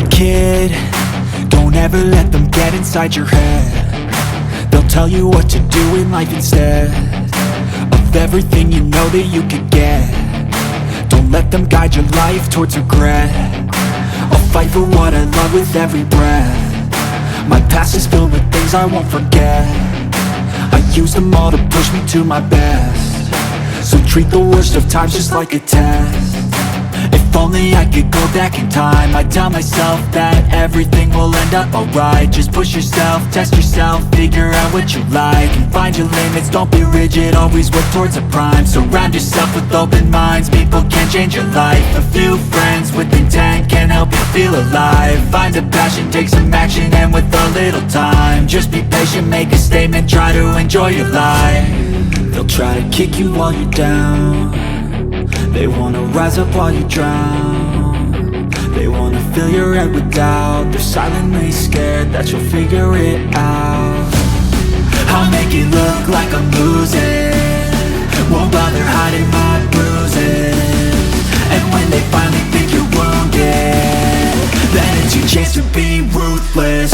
Hey kid, don't ever let them get inside your head. They'll tell you what to do in life instead of everything you know that you could get. Don't let them guide your life towards regret. I'll fight for what I love with every breath. My past is filled with things I won't forget. I use them all to push me to my best. So treat the worst of times just like a test. If only I could go back in time, I'd tell myself that everything will end up alright. Just push yourself, test yourself, figure out what you like, and find your limits, don't be rigid, always work towards a prime. Surround yourself with open minds, people can change your life. A few friends with intent can help you feel alive. Find a passion, take some action, and with a little time, just be patient, make a statement, try to enjoy your life. They'll try to kick you while you're down. They wanna rise up while you drown. They wanna fill your head with doubt. They're silently scared that you'll figure it out. I'll make it look like I'm losing, won't bother hiding my bruises. And when they finally think you're wounded, then it's your chance to be ruthless.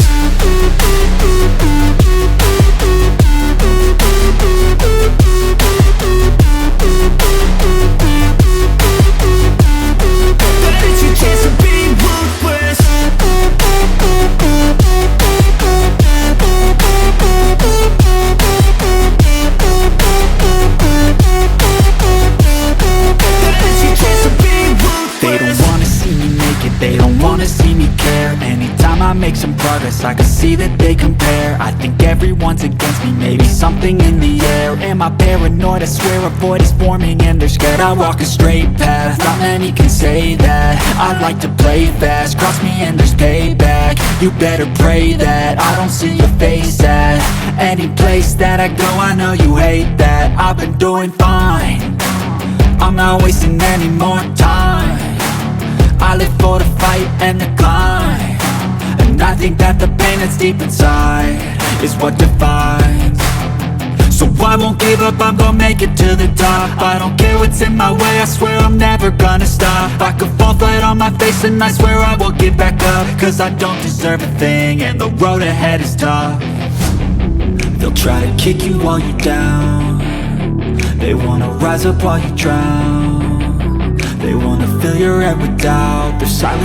They don't wanna see me care. Anytime I make some progress, I can see that they compare. I think everyone's against me, maybe something in the air. Am I paranoid? I swear a void is forming and they're scared. I walk a straight path, not many can say that. I like to play fast, cross me and there's payback. You better pray that I don't see your face at any place that I go. I know you hate that. I've been doing fine, I'm not wasting any more time. I live for the fight and the climb, and I think that the pain that's deep inside is what defines. So I won't give up, I'm gonna make it to the top. I don't care what's in my way, I swear I'm never gonna stop. I could fall flat on my face and I swear I will get back up, cause I don't deserve a thing and the road ahead is tough. They'll try to kick you while you're down. They wanna rise up while you drown. They wanna fill your head with doubt. They're silent